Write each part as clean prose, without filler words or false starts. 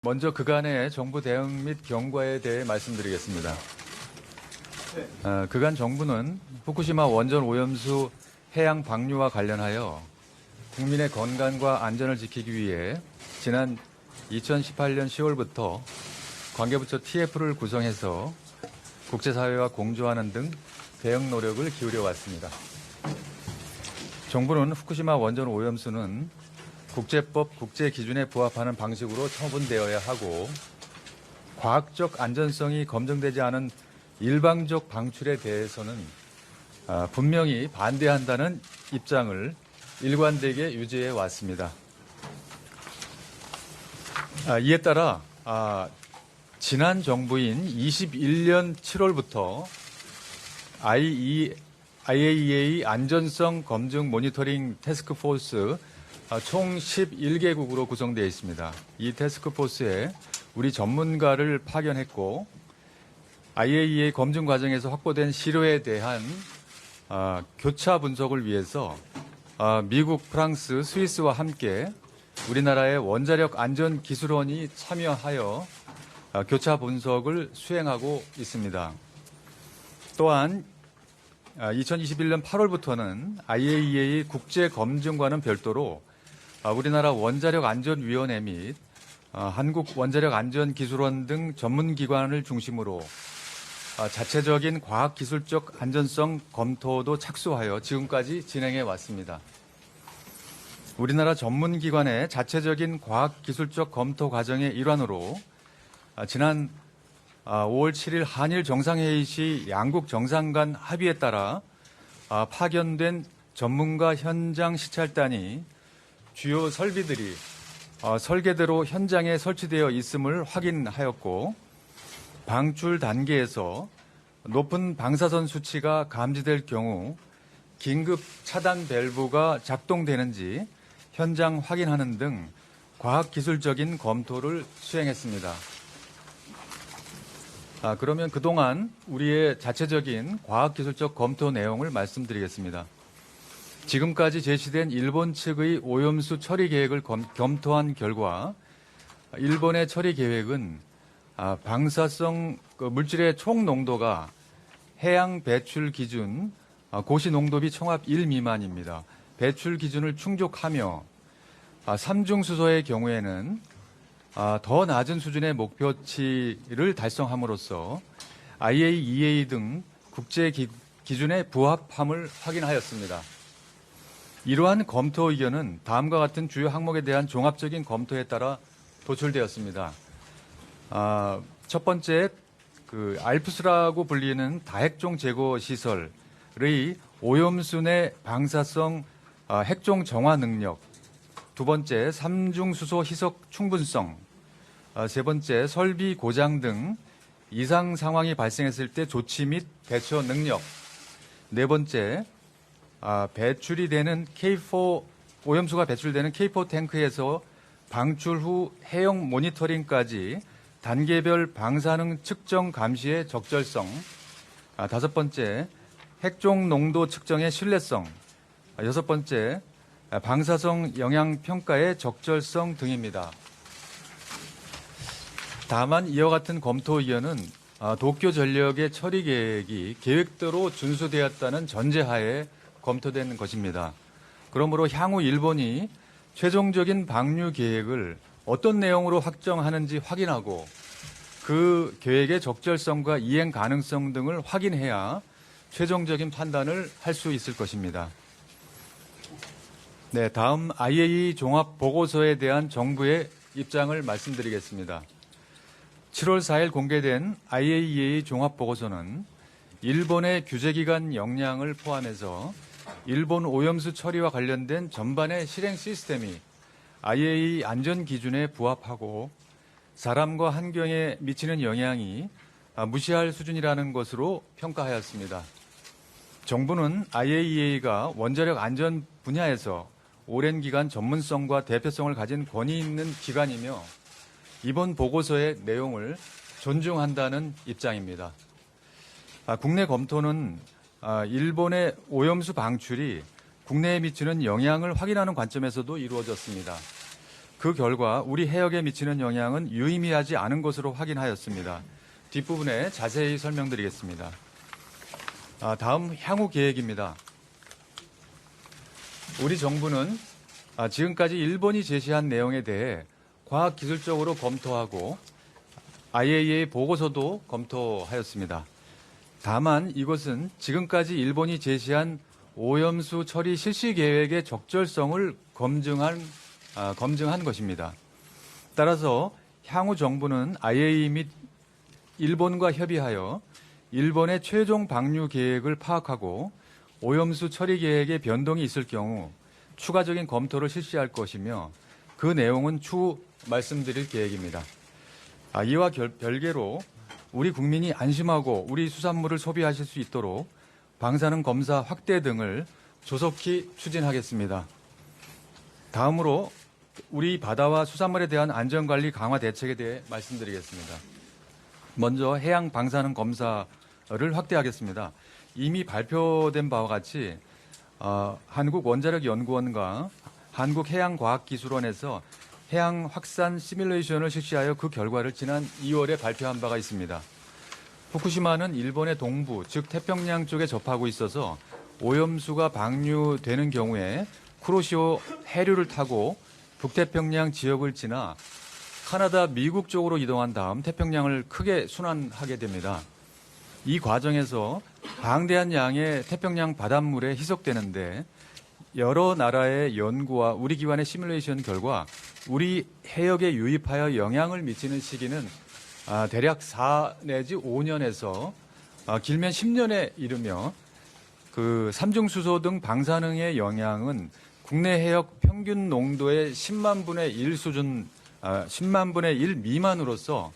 먼저 그간의 정부 대응 및 경과에 대해 말씀드리겠습니다. 그간 정부는 후쿠시마 원전 오염수 해양 방류와 관련하여 국민의 건강과 안전을 지키기 위해 지난 2018년 10월부터 관계부처 TF를 구성해서 국제사회와 공조하는 등 대응 노력을 기울여 왔습니다. 정부는 후쿠시마 원전 오염수는 국제법, 국제기준에 부합하는 방식으로 처분되어야 하고 과학적 안전성이 검증되지 않은 일방적 방출에 대해서는 분명히 반대한다는 입장을 일관되게 유지해 왔습니다. 이에 따라 지난 정부인 21년 7월부터 IAEA 안전성 검증 모니터링 태스크포스 총 11개국으로 구성되어 있습니다. 이 태스크포스에 우리 전문가를 파견했고 IAEA 검증 과정에서 확보된 시료에 대한 교차 분석을 위해서 미국, 프랑스, 스위스와 함께 우리나라의 원자력 안전기술원이 참여하여 교차 분석을 수행하고 있습니다. 또한 2021년 8월부터는 IAEA 국제검증과는 별도로 우리나라 원자력안전위원회 및 한국원자력안전기술원 등 전문기관을 중심으로 자체적인 과학기술적 안전성 검토도 착수하여 지금까지 진행해 왔습니다. 우리나라 전문기관의 자체적인 과학기술적 검토 과정의 일환으로 지난 5월 7일 한일 정상회의 시 양국 정상 간 합의에 따라 파견된 전문가 현장 시찰단이 주요 설비들이 설계대로 현장에 설치되어 있음을 확인하였고 방출 단계에서 높은 방사선 수치가 감지될 경우 긴급 차단 밸브가 작동되는지 현장 확인하는 등 과학기술적인 검토를 수행했습니다. 그러면 그동안 우리의 자체적인 과학기술적 검토 내용을 말씀드리겠습니다. 지금까지 제시된 일본 측의 오염수 처리 계획을 검토한 결과 일본의 처리 계획은 방사성 물질의 총 농도가 해양 배출 기준 고시 농도비 총합 1 미만입니다. 배출 기준을 충족하며 삼중수소의 경우에는 더 낮은 수준의 목표치를 달성함으로써 IAEA 등 국제 기준에 부합함을 확인하였습니다. 이러한 검토 의견은 다음과 같은 주요 항목에 대한 종합적인 검토에 따라 도출되었습니다. 첫 번째, 알프스라고 불리는 다핵종 제거 시설의 오염수 내 방사성 핵종 정화 능력. 두 번째, 삼중수소 희석 충분성. 세 번째, 설비 고장 등 이상 상황이 발생했을 때 조치 및 대처 능력. 네 번째, 배출이 되는 K4 오염수가 배출되는 K4 탱크에서 방출 후 해역 모니터링까지 단계별 방사능 측정 감시의 적절성. 다섯 번째, 핵종 농도 측정의 신뢰성. 여섯 번째, 방사성 영향 평가의 적절성 등입니다. 다만 이와 같은 검토 의견은 도쿄전력의 처리 계획이 계획대로 준수되었다는 전제하에 검토된 것입니다. 그러므로 향후 일본이 최종적인 방류 계획을 어떤 내용으로 확정하는지 확인하고 그 계획의 적절성과 이행 가능성 등을 확인해야 최종적인 판단을 할 수 있을 것입니다. 네, 다음 IAEA 종합 보고서에 대한 정부의 입장을 말씀드리겠습니다. 7월 4일 공개된 IAEA 종합 보고서는 일본의 규제기관 역량을 포함해서 일본 오염수 처리와 관련된 전반의 실행 시스템이 IAEA 안전 기준에 부합하고 사람과 환경에 미치는 영향이 무시할 수준이라는 것으로 평가하였습니다. 정부는 IAEA가 원자력 안전 분야에서 오랜 기간 전문성과 대표성을 가진 권위 있는 기관이며 이번 보고서의 내용을 존중한다는 입장입니다. 국내 검토는 일본의 오염수 방출이 국내에 미치는 영향을 확인하는 관점에서도 이루어졌습니다. 그 결과 우리 해역에 미치는 영향은 유의미하지 않은 것으로 확인하였습니다. 뒷부분에 자세히 설명드리겠습니다. 다음 향후 계획입니다. 우리 정부는 지금까지 일본이 제시한 내용에 대해 과학기술적으로 검토하고 IAEA 보고서도 검토하였습니다. 다만 이것은 지금까지 일본이 제시한 오염수 처리 실시 계획의 적절성을 검증한 것입니다. 따라서 향후 정부는 IAEA 및 일본과 협의하여 일본의 최종 방류 계획을 파악하고 오염수 처리 계획에 변동이 있을 경우 추가적인 검토를 실시할 것이며 그 내용은 추후 말씀드릴 계획입니다. 이와 별개로 우리 국민이 안심하고 우리 수산물을 소비하실 수 있도록 방사능 검사 확대 등을 조속히 추진하겠습니다. 다음으로 우리 바다와 수산물에 대한 안전관리 강화 대책에 대해 말씀드리겠습니다. 먼저 해양 방사능 검사를 확대하겠습니다. 이미 발표된 바와 같이 한국원자력연구원과 한국해양과학기술원에서 해양 확산 시뮬레이션을 실시하여 그 결과를 지난 2월에 발표한 바가 있습니다. 후쿠시마는 일본의 동부, 즉 태평양 쪽에 접하고 있어서 오염수가 방류되는 경우에 쿠로시오 해류를 타고 북태평양 지역을 지나 카나다, 미국 쪽으로 이동한 다음 태평양을 크게 순환하게 됩니다. 이 과정에서 방대한 양의 태평양 바닷물에 희석되는데 여러 나라의 연구와 우리 기관의 시뮬레이션 결과 우리 해역에 유입하여 영향을 미치는 시기는 대략 4 내지 5년에서 길면 10년에 이르며 그 삼중수소 등 방사능의 영향은 국내 해역 평균 농도의 10만 분의 1 수준, 10만 분의 1 미만으로서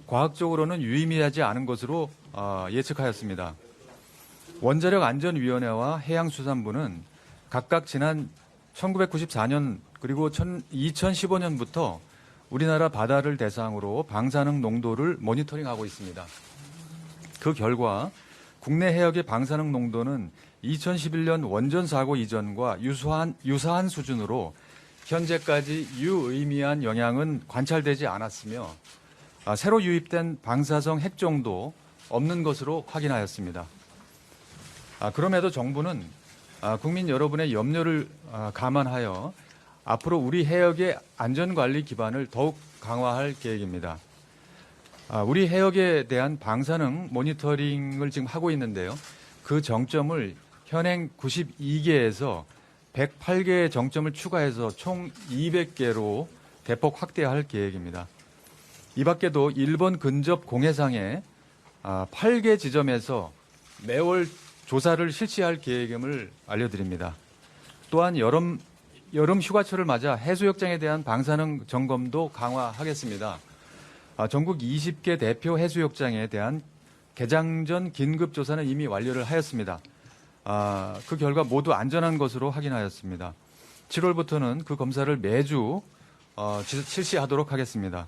과학적으로는 유의미하지 않은 것으로 예측하였습니다. 원자력안전위원회와 해양수산부는 각각 지난 1994년 그리고 2015년부터 우리나라 바다를 대상으로 방사능 농도를 모니터링하고 있습니다. 그 결과 국내 해역의 방사능 농도는 2011년 원전 사고 이전과 유사한 수준으로 현재까지 유의미한 영향은 관찰되지 않았으며 새로 유입된 방사성 핵종도 없는 것으로 확인하였습니다. 그럼에도 정부는 국민 여러분의 염려를 감안하여 앞으로 우리 해역의 안전관리 기반을 더욱 강화할 계획입니다. 우리 해역에 대한 방사능 모니터링을 지금 하고 있는데요. 그 정점을 현행 92개에서 108개의 정점을 추가해서 총 200개로 대폭 확대할 계획입니다. 이 밖에도 일본 근접 공해상에 8개 지점에서 매월 조사를 실시할 계획임을 알려드립니다. 또한 여름 휴가철을 맞아 해수욕장에 대한 방사능 점검도 강화하겠습니다. 전국 20개 대표 해수욕장에 대한 개장 전 긴급 조사는 이미 완료를 하였습니다. 그 결과 모두 안전한 것으로 확인하였습니다. 7월부터는 그 검사를 매주 실시하도록 하겠습니다.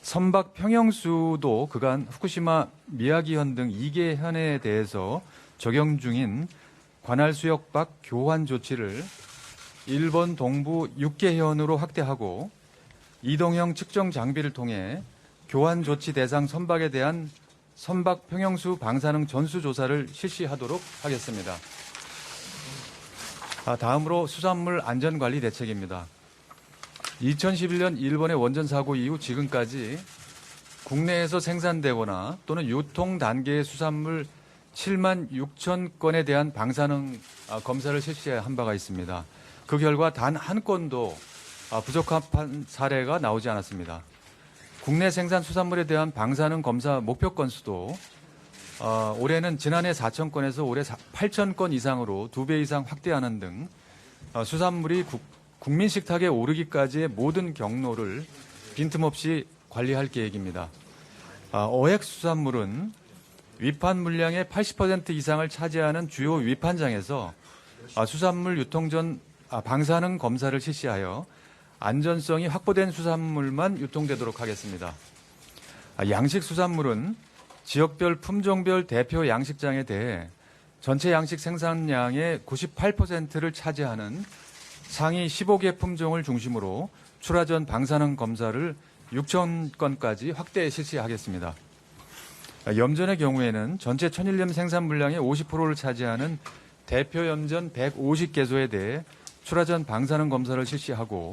선박 평형수도 그간 후쿠시마 미야기현 등 2개 현에 대해서 적용 중인 관할 수역 밖 교환 조치를 일본 동부 6개 현으로 확대하고 이동형 측정 장비를 통해 교환 조치 대상 선박에 대한 선박 평형수 방사능 전수 조사를 실시하도록 하겠습니다. 다음으로 수산물 안전관리 대책입니다. 2011년 일본의 원전 사고 이후 지금까지 국내에서 생산되거나 또는 유통 단계의 수산물 7만 6천 건에 대한 방사능 검사를 실시한 바가 있습니다. 그 결과 단 한 건도 부적합한 사례가 나오지 않았습니다. 국내 생산 수산물에 대한 방사능 검사 목표 건수도 올해는 지난해 4천 건에서 올해 8천 건 이상으로 2배 이상 확대하는 등 수산물이 국민 식탁에 오르기까지의 모든 경로를 빈틈없이 관리할 계획입니다. 어획 수산물은 위판 물량의 80% 이상을 차지하는 주요 위판장에서 수산물 유통 전 방사능 검사를 실시하여 안전성이 확보된 수산물만 유통되도록 하겠습니다. 양식 수산물은 지역별 품종별 대표 양식장에 대해 전체 양식 생산량의 98%를 차지하는 상위 15개 품종을 중심으로 출하 전 방사능 검사를 6,000건까지 확대 실시하겠습니다. 염전의 경우에는 전체 천일염 생산 물량의 50%를 차지하는 대표 염전 150개소에 대해 출하 전 방사능 검사를 실시하고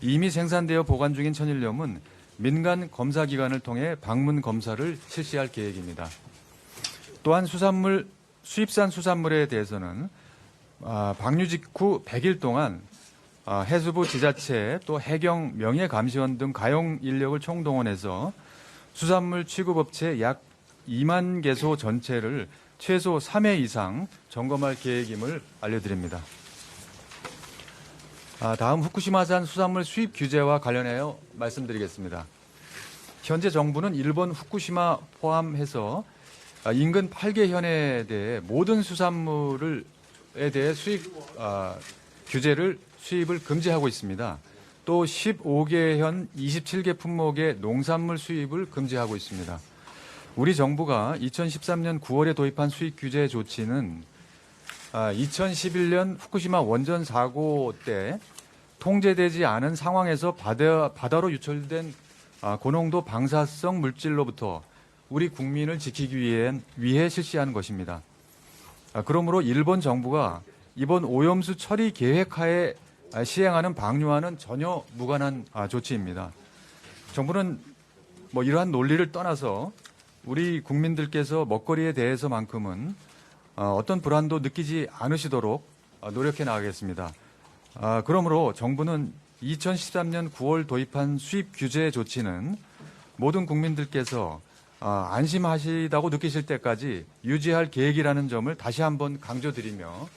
이미 생산되어 보관 중인 천일염은 민간 검사기관을 통해 방문 검사를 실시할 계획입니다. 또한 수입산 수산물에 대해서는 방류 직후 100일 동안 해수부 지자체 또 해경 명예감시원 등 가용 인력을 총동원해서 수산물 취급업체 약 2만 개소 전체를 최소 3회 이상 점검할 계획임을 알려드립니다. 다음 후쿠시마산 수산물 수입 규제와 관련하여 말씀드리겠습니다. 현재 정부는 일본 후쿠시마 포함해서 인근 8개 현에 대해 모든 수산물에 대해 수입을 금지하고 있습니다. 또 15개 현 27개 품목의 농산물 수입을 금지하고 있습니다. 우리 정부가 2013년 9월에 도입한 수입 규제 조치는 2011년 후쿠시마 원전 사고 때 통제되지 않은 상황에서 바다로 유출된 고농도 방사성 물질로부터 우리 국민을 지키기 위해 실시하는 것입니다. 그러므로 일본 정부가 이번 오염수 처리 계획하에 시행하는 방류와는 전혀 무관한 조치입니다. 정부는 이러한 논리를 떠나서 우리 국민들께서 먹거리에 대해서만큼은 어떤 불안도 느끼지 않으시도록 노력해 나가겠습니다. 그러므로 정부는 2013년 9월 도입한 수입 규제 조치는 모든 국민들께서 안심하시다고 느끼실 때까지 유지할 계획이라는 점을 다시 한번 강조드리며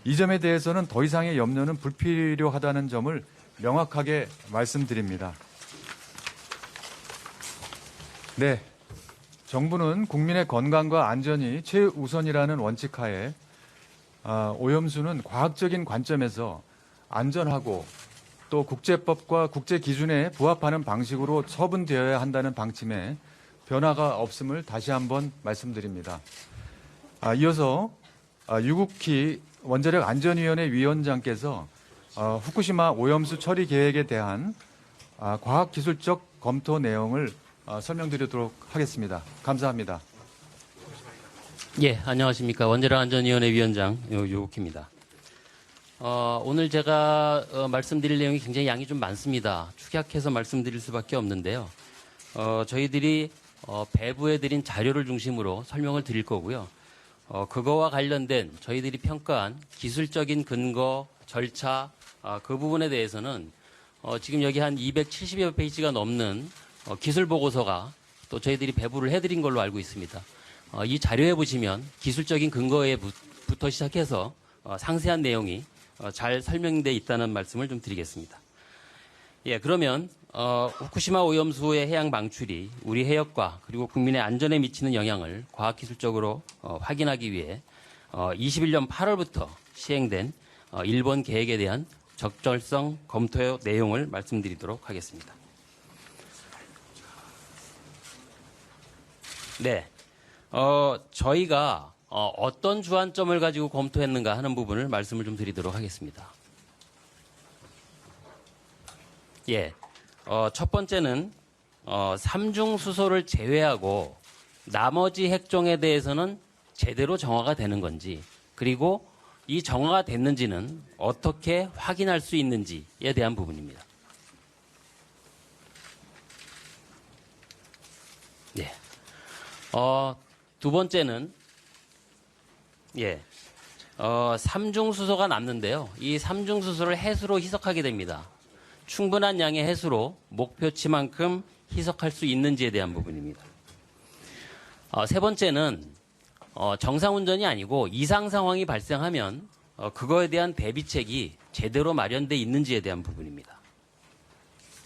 이 점에 대해서는 더 이상의 염려는 불필요하다는 점을 명확하게 말씀드립니다. 네, 정부는 국민의 건강과 안전이 최우선이라는 원칙하에 오염수는 과학적인 관점에서 안전하고 또 국제법과 국제기준에 부합하는 방식으로 처분되어야 한다는 방침에 변화가 없음을 다시 한번 말씀드립니다. 이어서 유국희 원자력 안전위원회 위원장께서 후쿠시마 오염수 처리 계획에 대한 과학기술적 검토 내용을 설명드리도록 하겠습니다. 감사합니다. 예, 안녕하십니까. 원자력 안전위원회 위원장 유국희입니다. 오늘 제가 말씀드릴 내용이 굉장히 양이 좀 많습니다. 축약해서 말씀드릴 수밖에 없는데요. 저희들이 배부해 드린 자료를 중심으로 설명을 드릴 거고요. 그거와 관련된 저희들이 평가한 기술적인 근거, 절차, 그 부분에 대해서는 지금 여기 한 270여 페이지가 넘는 기술 보고서가 또 저희들이 배부를 해드린 걸로 알고 있습니다. 이 자료에 보시면 기술적인 근거에부터 시작해서 상세한 내용이 잘 설명되어 있다는 말씀을 좀 드리겠습니다. 예, 그러면 후쿠시마 오염수의 해양 방출이 우리 해역과 그리고 국민의 안전에 미치는 영향을 과학기술적으로 확인하기 위해 21년 8월부터 시행된 일본 계획에 대한 적절성 검토 내용을 말씀드리도록 하겠습니다. 네, 저희가 어떤 주안점을 가지고 검토했는가 하는 부분을 말씀을 좀 드리도록 하겠습니다. 예, 첫 번째는 삼중수소를 제외하고 나머지 핵종에 대해서는 제대로 정화가 되는 건지, 그리고 이 정화가 됐는지는 어떻게 확인할 수 있는지에 대한 부분입니다. 예, 두 번째는 삼중수소가 남는데요. 이 삼중수소를 해수로 희석하게 됩니다. 충분한 양의 해수로 목표치만큼 희석할 수 있는지에 대한 부분입니다. 세 번째는 정상운전이 아니고 이상 상황이 발생하면 그거에 대한 대비책이 제대로 마련되어 있는지에 대한 부분입니다.